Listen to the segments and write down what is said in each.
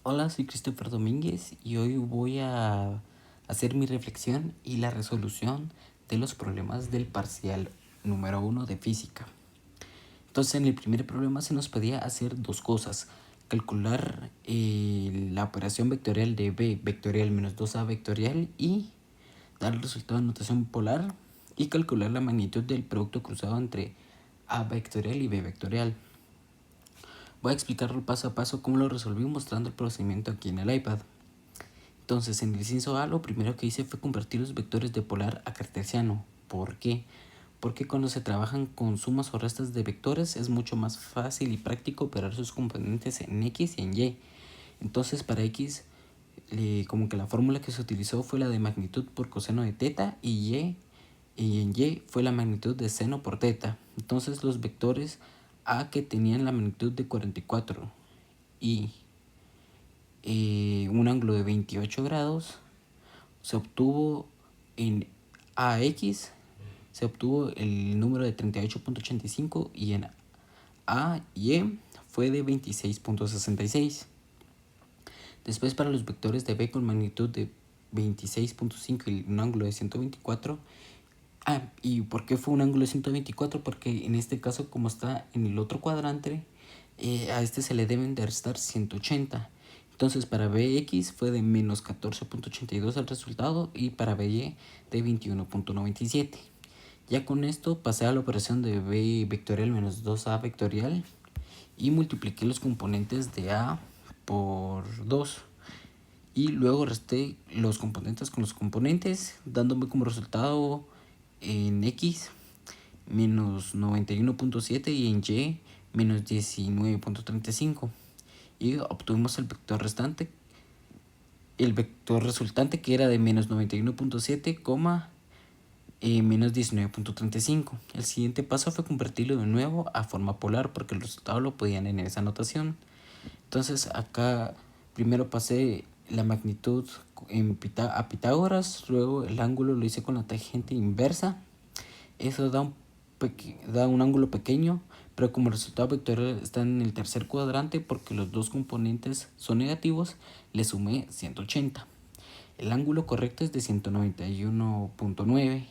Hola, soy Christopher Domínguez y hoy voy a hacer mi reflexión y la resolución de los problemas del parcial número 1 de física. Entonces, en el primer problema se nos pedía hacer dos cosas: calcular la operación vectorial de b vectorial menos 2a vectorial y dar el resultado de notación polar, y calcular la magnitud del producto cruzado entre a vectorial y b vectorial. Voy a explicarlo paso a paso cómo lo resolví mostrando el procedimiento aquí en el iPad. Entonces, en el inciso A, lo primero que hice fue convertir los vectores de polar a cartesiano. ¿Por qué? Porque cuando se trabajan con sumas o restas de vectores es mucho más fácil y práctico operar sus componentes en X y en Y. Entonces, para X, como que la fórmula que se utilizó fue la de magnitud por coseno de teta, y en Y fue la magnitud de seno por teta. Entonces, los vectores A, que tenían la magnitud de 44 y un ángulo de 28 grados, se obtuvo en AX, se obtuvo el número de 38.85 y en AY fue de 26.66. Después, para los vectores de B con magnitud de 26.5 y un ángulo de 124. ¿Y por qué fue un ángulo de 124? Porque en este caso, como está en el otro cuadrante, a este se le deben de restar 180. Entonces, para Bx fue de menos 14.82 el resultado, y para By de 21.97. Ya con esto pasé a la operación de B vectorial menos 2A vectorial y multipliqué los componentes de A por 2. Y luego resté los componentes con los componentes, dándome como resultado en X menos 91.7 y en Y menos 19.35. Y obtuvimos el vector resultante, que era de menos 91.7, menos 19.35. El siguiente paso fue convertirlo de nuevo a forma polar, porque el resultado lo podían en esa notación. Entonces, acá primero pasé la magnitud a Pitágoras, luego el ángulo lo hice con la tangente inversa. Eso da un ángulo pequeño, pero como el resultado vectorial está en el tercer cuadrante, porque los dos componentes son negativos, le sumé 180. El ángulo correcto es de 191.9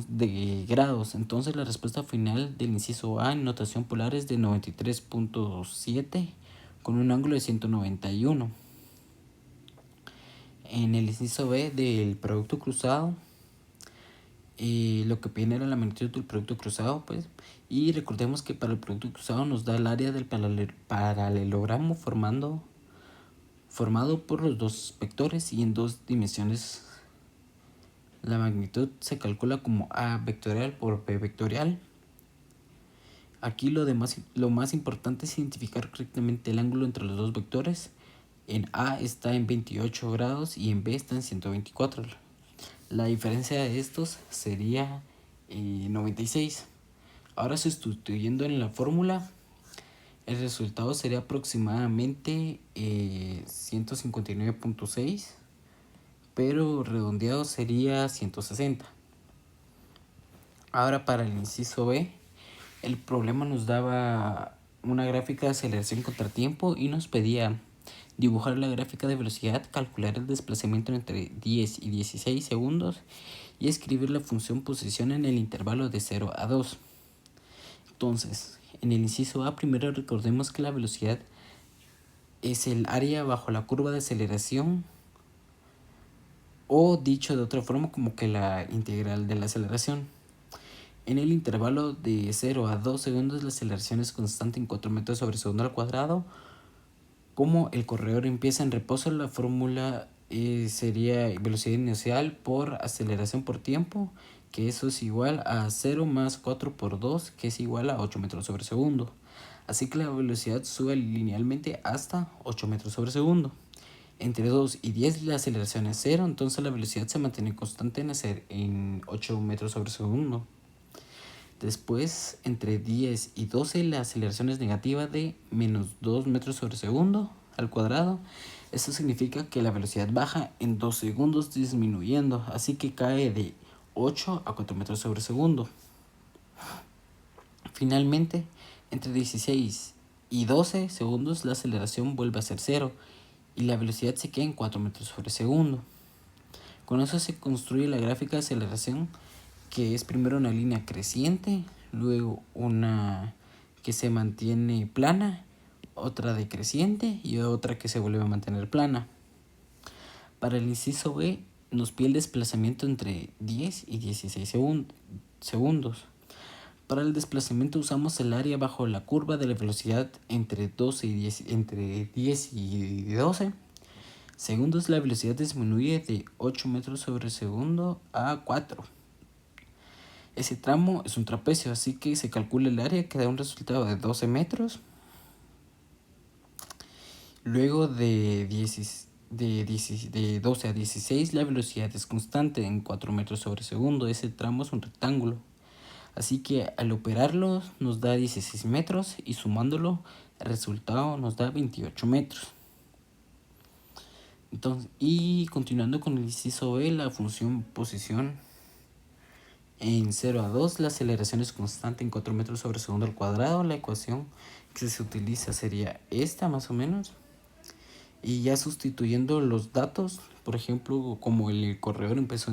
de grados. Entonces, la respuesta final del inciso A en notación polar es de 93.7 con un ángulo de 191. En el inciso B del producto cruzado, lo que viene era la magnitud del producto cruzado, pues. Y recordemos que para el producto cruzado nos da el área del paralelogramo formado por los dos vectores y en dos dimensiones. La magnitud se calcula como A vectorial por B vectorial. Aquí lo más importante es identificar correctamente el ángulo entre los dos vectores. En A está en 28 grados y en B está en 124. La diferencia de estos sería 96. Ahora, sustituyendo en la fórmula, el resultado sería aproximadamente 159.6, pero redondeado sería 160. Ahora, para el inciso B, el problema nos daba una gráfica de aceleración contratiempo y nos pedía dibujar la gráfica de velocidad, calcular el desplazamiento entre 10 y 16 segundos y escribir la función posición en el intervalo de 0 a 2. Entonces, en el inciso A, primero recordemos que la velocidad es el área bajo la curva de aceleración, o dicho de otra forma, como que la integral de la aceleración. En el intervalo de 0 a 2 segundos, la aceleración es constante en 4 metros sobre segundo al cuadrado. Como el corredor empieza en reposo, la fórmula sería velocidad inicial por aceleración por tiempo, que eso es igual a 0 más 4 por 2, que es igual a 8 metros sobre segundo. Así que la velocidad sube linealmente hasta 8 metros sobre segundo. Entre 2 y 10 la aceleración es 0, entonces la velocidad se mantiene constante en 8 metros sobre segundo. Después, entre 10 y 12 la aceleración es negativa de menos 2 metros sobre segundo al cuadrado. Esto significa que la velocidad baja en 2 segundos disminuyendo, así que cae de 8 a 4 metros sobre segundo. Finalmente, entre 16 y 12 segundos la aceleración vuelve a ser 0 y la velocidad se queda en 4 metros sobre segundo. Con eso se construye la gráfica de aceleración, que es primero una línea creciente, luego una que se mantiene plana, otra decreciente y otra que se vuelve a mantener plana. Para el inciso B nos pide el desplazamiento entre 10 y 16 segundos. Para el desplazamiento usamos el área bajo la curva de la velocidad entre 10 y 12 segundos. La velocidad disminuye de 8 metros sobre segundo a 4. Ese tramo es un trapecio, así que se calcula el área que da un resultado de 12 metros. Luego de 12 a 16 la velocidad es constante en 4 metros sobre segundo. Ese tramo es un rectángulo. Así que al operarlo nos da 16 metros y sumándolo el resultado nos da 28 metros. Entonces, y continuando con el inciso B, la función posición en 0 a 2, la aceleración es constante en 4 metros sobre segundo al cuadrado. La ecuación que se utiliza sería esta más o menos. Y ya sustituyendo los datos, por ejemplo, como el corredor empezó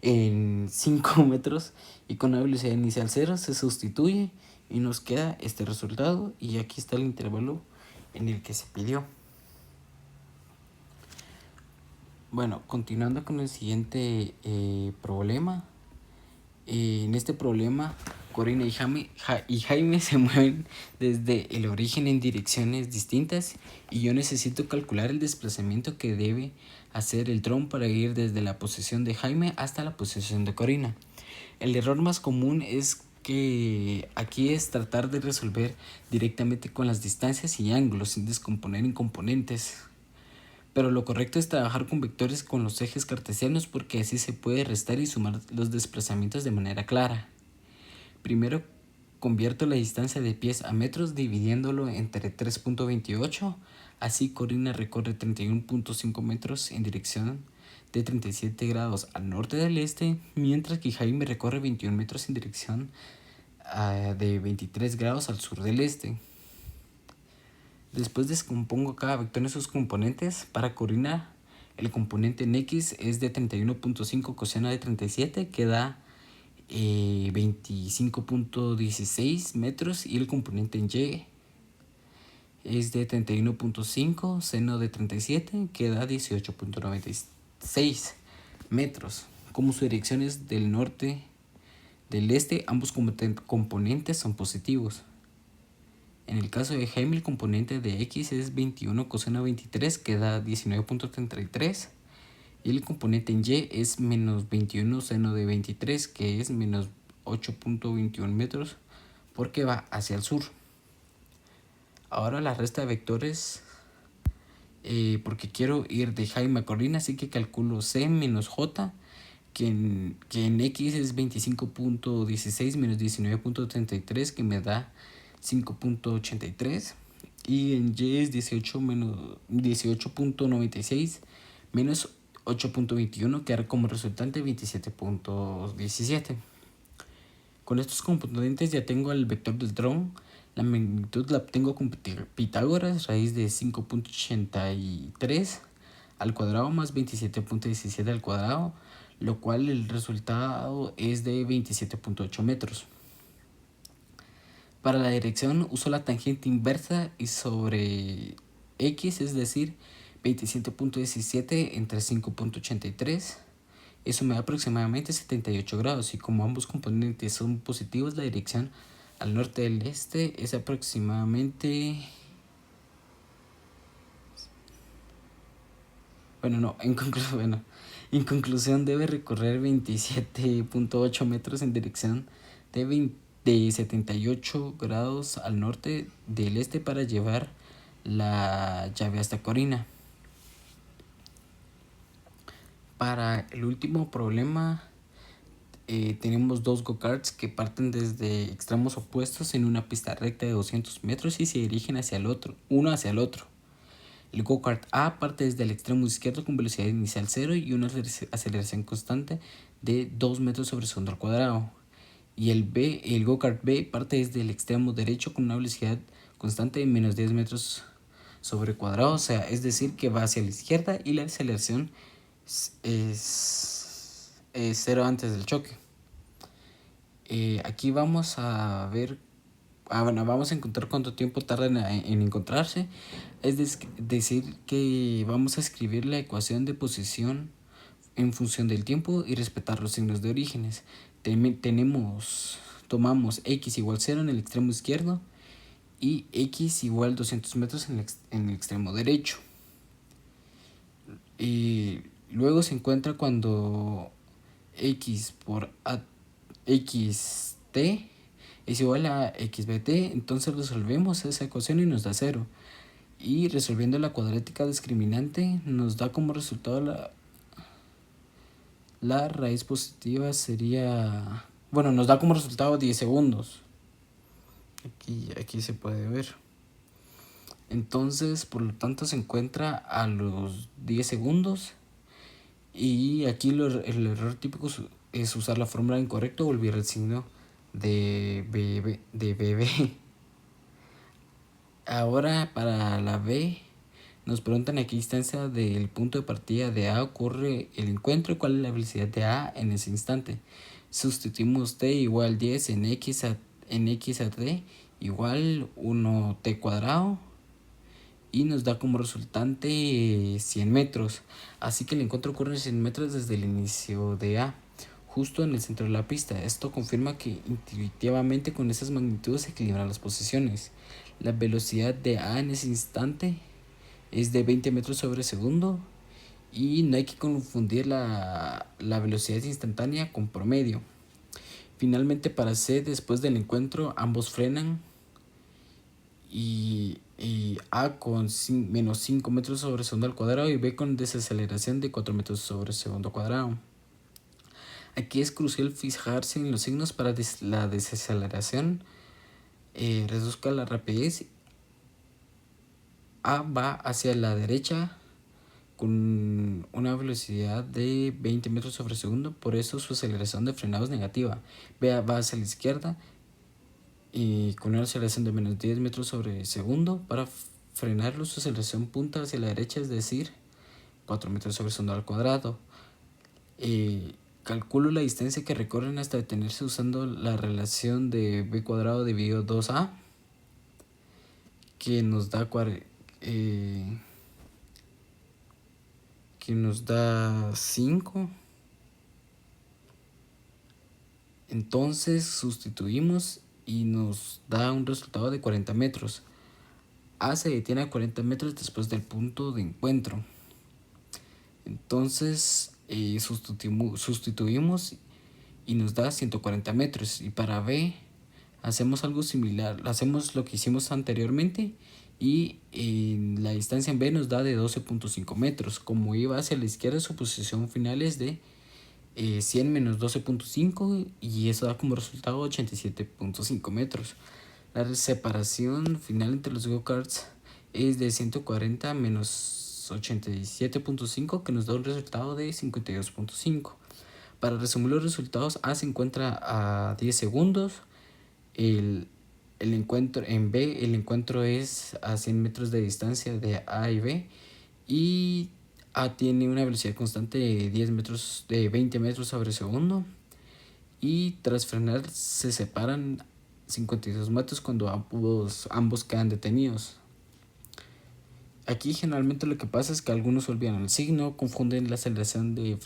en 5 metros y con una velocidad inicial 0, se sustituye y nos queda este resultado. Y aquí está el intervalo en el que se pidió. Bueno, continuando con el siguiente problema. En este problema, Corina y Jaime se mueven desde el origen en direcciones distintas y yo necesito calcular el desplazamiento que debe hacer el dron para ir desde la posición de Jaime hasta la posición de Corina. El error más común es que aquí es tratar de resolver directamente con las distancias y ángulos sin descomponer en componentes. Pero lo correcto es trabajar con vectores con los ejes cartesianos porque así se puede restar y sumar los desplazamientos de manera clara. Primero convierto la distancia de pies a metros dividiéndolo entre 3.28, así Corina recorre 31.5 metros en dirección de 37 grados al norte del este, mientras que Jaime recorre 21 metros en dirección de 23 grados al sur del este. Después descompongo cada vector en sus componentes. Para Corina, el componente en X es de 31.5 coseno de 37, que da 25.16 metros, y el componente en Y es de 31.5 seno de 37, que da 18.96 metros. Como su dirección es del norte del este, ambos componentes son positivos. En el caso de Jaime, el componente de X es 21 coseno de 23, que da 19.33. Y el componente en Y es menos 21 seno de 23, que es menos 8.21 metros, porque va hacia el sur. Ahora la resta de vectores, porque quiero ir de Jaime a Corina, así que calculo C menos J, que en X es 25.16 menos 19.33, que me da 5.83, y en Y es 18.96 menos 8.21, que hará como resultante 27.17. Con estos componentes ya tengo el vector del dron. La magnitud la obtengo con Pitágoras, raíz de 5.83 al cuadrado más 27.17 al cuadrado, lo cual el resultado es de 27.8 metros. Para la dirección uso la tangente inversa y sobre X, es decir, 27.17 entre 5.83. Eso me da aproximadamente 78 grados, y como ambos componentes son positivos, la dirección al norte del este es aproximadamente... En conclusión debe recorrer 27.8 metros en dirección de 78 grados al norte del este para llevar la llave hasta Corina. Para el último problema, tenemos dos go-karts que parten desde extremos opuestos en una pista recta de 200 metros y se dirigen uno hacia el otro. El go-kart A parte desde el extremo izquierdo con velocidad inicial 0 y una aceleración constante de 2 metros sobre segundo al cuadrado. Y el go-kart B parte desde el extremo derecho con una velocidad constante de menos 10 metros sobre cuadrado, o sea, es decir, que va hacia la izquierda y la aceleración es 0 antes del choque. Aquí vamos a ver, bueno, vamos a encontrar cuánto tiempo tarda en encontrarse. Es decir, que vamos a escribir la ecuación de posición en función del tiempo y respetar los signos de orígenes. Tomamos x igual 0 en el extremo izquierdo y x igual 200 metros en el extremo derecho. Y luego se encuentra cuando x por xt es igual a xbt, entonces resolvemos esa ecuación y nos da 0. Y resolviendo la cuadrática discriminante nos da como resultado la raíz positiva sería, bueno, nos da como resultado 10 segundos. Aquí se puede ver. Entonces, por lo tanto, se encuentra a los 10 segundos. Y aquí el error típico es usar la fórmula incorrecta o olvidar el signo de BB. Ahora, para la B, nos preguntan a qué distancia del punto de partida de A ocurre el encuentro y cuál es la velocidad de A en ese instante. Sustituimos t igual 10 en x a t igual 1t cuadrado y nos da como resultante 100 metros. Así que el encuentro ocurre en 100 metros desde el inicio de A, justo en el centro de la pista. Esto confirma que intuitivamente con esas magnitudes se equilibran las posiciones. La velocidad de A en ese instante es de 20 metros sobre segundo y no hay que confundir la velocidad instantánea con promedio. Finalmente, para C, después del encuentro, ambos frenan y A con menos 5 metros sobre segundo al cuadrado y B con desaceleración de 4 metros sobre segundo al cuadrado. Aquí es crucial fijarse en los signos para la desaceleración. Reduzca la rapidez. A va hacia la derecha con una velocidad de 20 metros sobre segundo, por eso su aceleración de frenado es negativa. B va hacia la izquierda y con una aceleración de menos 10 metros sobre segundo. Para frenarlo, su aceleración punta hacia la derecha, es decir, 4 metros sobre segundo al cuadrado. Calculo la distancia que recorren hasta detenerse usando la relación de b cuadrado dividido 2a, que nos da 5. Entonces sustituimos y nos da un resultado de 40 metros. A se detiene a 40 metros después del punto de encuentro. Entonces sustituimos y nos da 140 metros. Y para B hacemos algo similar, hacemos lo que hicimos anteriormente y la distancia en B nos da de 12.5 metros. Como iba hacia la izquierda, su posición final es de 100 menos 12.5 y eso da como resultado 87.5 metros. La separación final entre los go-karts es de 140 menos 87.5, que nos da un resultado de 52.5. Para resumir los resultados, A se encuentra a 10 segundos. El encuentro en B, el encuentro es a 100 metros de distancia de A y B. Y A tiene una velocidad constante de 20 metros sobre segundo. Y tras frenar se separan 52 metros cuando ambos quedan detenidos. Aquí generalmente lo que pasa es que algunos olvidan el signo, confunden la aceleración de